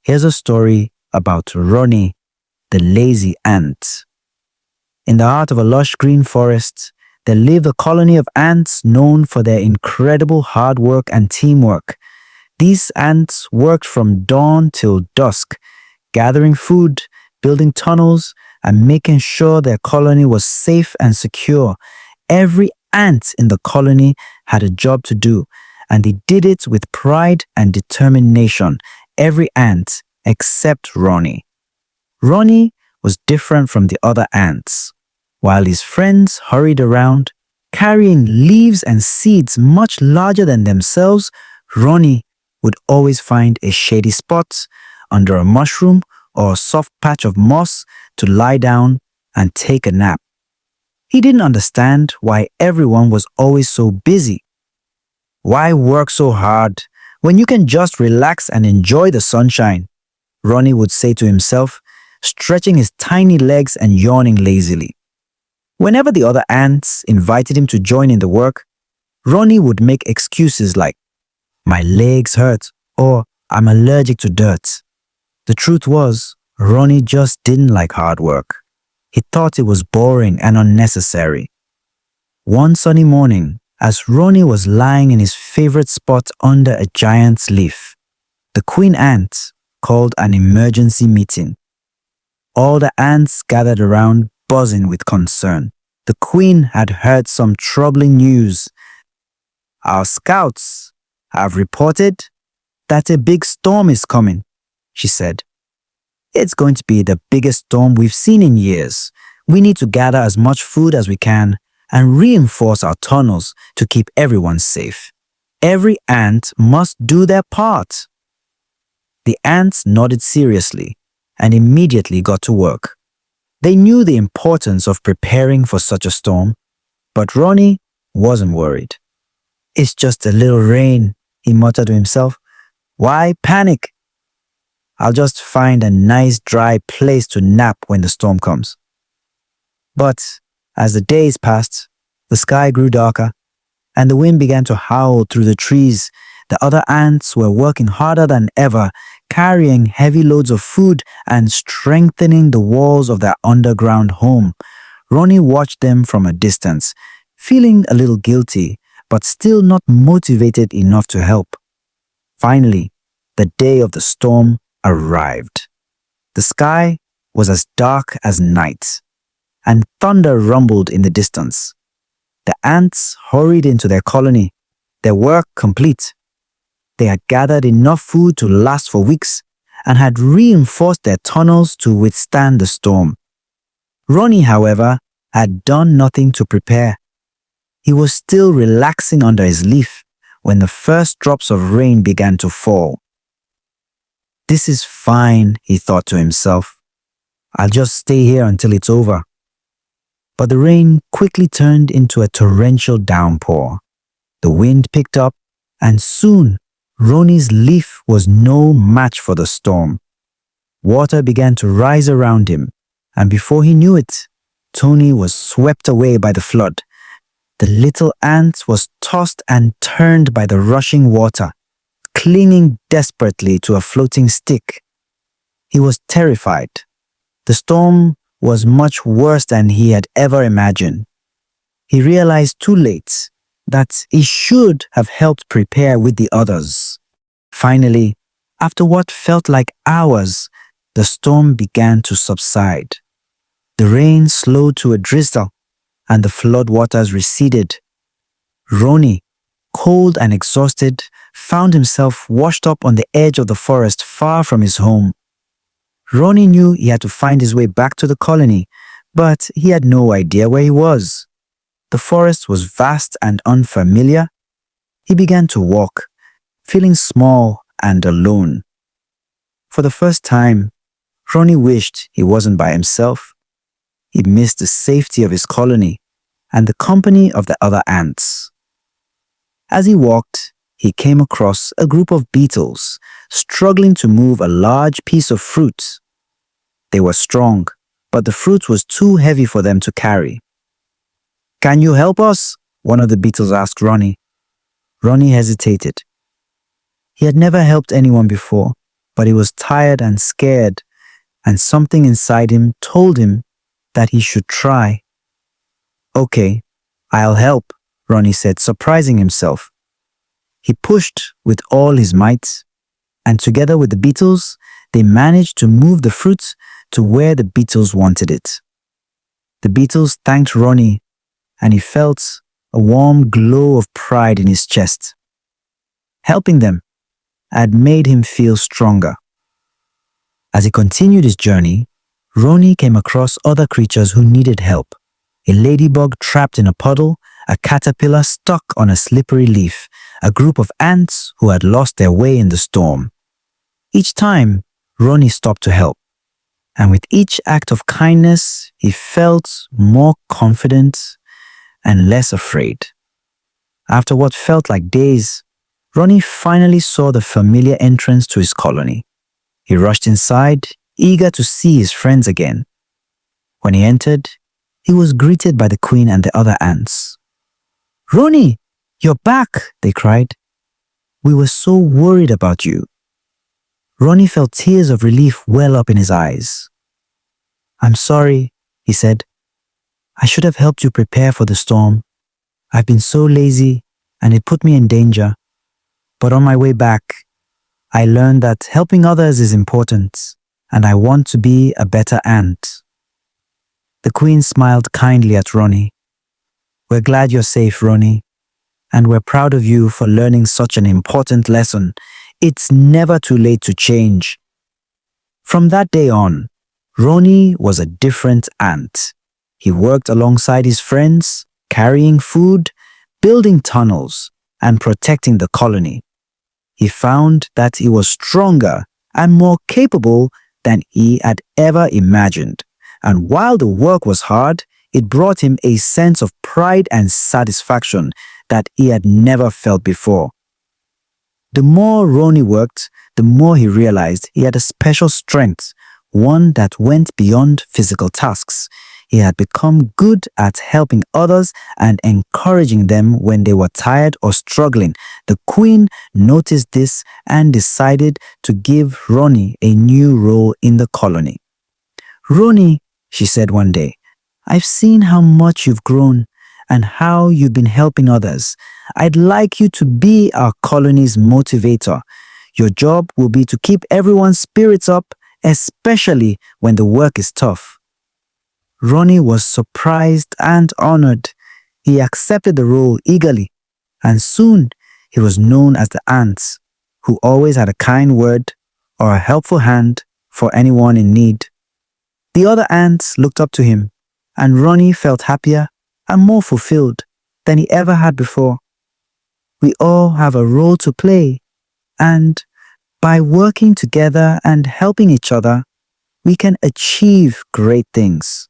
Here's a story about Rony, the lazy ant. In the heart of a lush green forest, there lived a colony of ants known for their incredible hard work and teamwork. These ants worked from dawn till dusk, gathering food, building tunnels, and making sure their colony was safe and secure. Every ant in the colony had a job to do, and they did it with pride and determination. Every ant except Rony. Rony was different from the other ants. While his friends hurried around, carrying leaves and seeds much larger than themselves, Rony would always find a shady spot under a mushroom or a soft patch of moss to lie down and take a nap. He didn't understand why everyone was always so busy. Why work so hard when you can just relax and enjoy the sunshine? Rony would say to himself, stretching his tiny legs and yawning lazily. Whenever the other ants invited him to join in the work, Rony would make excuses like, "My legs hurt," or "I'm allergic to dirt." The truth was, Rony just didn't like hard work. He thought it was boring and unnecessary. One sunny morning, as Rony was lying in his favorite spot under a giant's leaf, the queen ant called an emergency meeting. All the ants gathered around, buzzing with concern. The queen had heard some troubling news. "Our scouts have reported that a big storm is coming," she said. "It's going to be the biggest storm we've seen in years. We need to gather as much food as we can and reinforce our tunnels to keep everyone safe. Every ant must do their part." The ants nodded seriously and immediately got to work. They knew the importance of preparing for such a storm, but Rony wasn't worried. "It's just a little rain," he muttered to himself. "Why panic? I'll just find a nice dry place to nap when the storm comes." But as the days passed, the sky grew darker and the wind began to howl through the trees. The other ants were working harder than ever, carrying heavy loads of food and strengthening the walls of their underground home. Rony watched them from a distance, feeling a little guilty, but still not motivated enough to help. Finally, the day of the storm arrived. The sky was as dark as night, and thunder rumbled in the distance. The ants hurried into their colony, their work complete. They had gathered enough food to last for weeks and had reinforced their tunnels to withstand the storm. Rony, however, had done nothing to prepare. He was still relaxing under his leaf when the first drops of rain began to fall. "This is fine," he thought to himself. "I'll just stay here until it's over." But the rain quickly turned into a torrential downpour. The wind picked up, and soon Rony's leaf was no match for the storm. Water began to rise around him, and before he knew it, Tony was swept away by the flood. The little ant was tossed and turned by the rushing water, clinging desperately to a floating stick. He was terrified. The storm was much worse than he had ever imagined. He realized too late that he should have helped prepare with the others. Finally, after what felt like hours, the storm began to subside. The rain slowed to a drizzle, and the floodwaters receded. Rony, cold and exhausted, found himself washed up on the edge of the forest far from his home. Rony knew he had to find his way back to the colony, but he had no idea where he was. The forest was vast and unfamiliar. He began to walk, feeling small and alone. For the first time, Rony wished he wasn't by himself. He missed the safety of his colony and the company of the other ants. As he walked, he came across a group of beetles struggling to move a large piece of fruit. They were strong, but the fruit was too heavy for them to carry. "Can you help us?" one of the beetles asked Rony. Rony hesitated. He had never helped anyone before, but he was tired and scared, and something inside him told him that he should try. Okay, I'll help, Ronnie said, surprising himself. He pushed with all his might, and together with the beetles, they managed to move the fruit to where the beetles wanted it. The beetles thanked Ronnie, and he felt a warm glow of pride in his chest. Helping them had made him feel stronger. As he continued his journey, Rony came across other creatures who needed help. A ladybug trapped in a puddle, a caterpillar stuck on a slippery leaf, a group of ants who had lost their way in the storm. Each time, Rony stopped to help, and with each act of kindness, he felt more confident and less afraid. After what felt like days, Rony finally saw the familiar entrance to his colony. He rushed inside, eager to see his friends again. When he entered, he was greeted by the queen and the other ants. "Rony, you're back," they cried. "We were so worried about you." Rony felt tears of relief well up in his eyes. "I'm sorry," he said. "I should have helped you prepare for the storm. I've been so lazy and it put me in danger. But on my way back, I learned that helping others is important, and I want to be a better ant." The queen smiled kindly at Rony. "We're glad you're safe, Rony, and we're proud of you for learning such an important lesson. It's never too late to change." From that day on, Rony was a different ant. He worked alongside his friends, carrying food, building tunnels, and protecting the colony. He found that he was stronger and more capable than he had ever imagined. And while the work was hard, it brought him a sense of pride and satisfaction that he had never felt before. The more Rony worked, the more he realized he had a special strength, one that went beyond physical tasks. He had become good at helping others and encouraging them when they were tired or struggling. The queen noticed this and decided to give Rony a new role in the colony. "Rony," she said one day, "I've seen how much you've grown and how you've been helping others. I'd like you to be our colony's motivator. Your job will be to keep everyone's spirits up, especially when the work is tough." Rony was surprised and honored. He accepted the role eagerly, and soon he was known as the ant who always had a kind word or a helpful hand for anyone in need. The other ants looked up to him, and Rony felt happier and more fulfilled than he ever had before. We all have a role to play, and by working together and helping each other, we can achieve great things.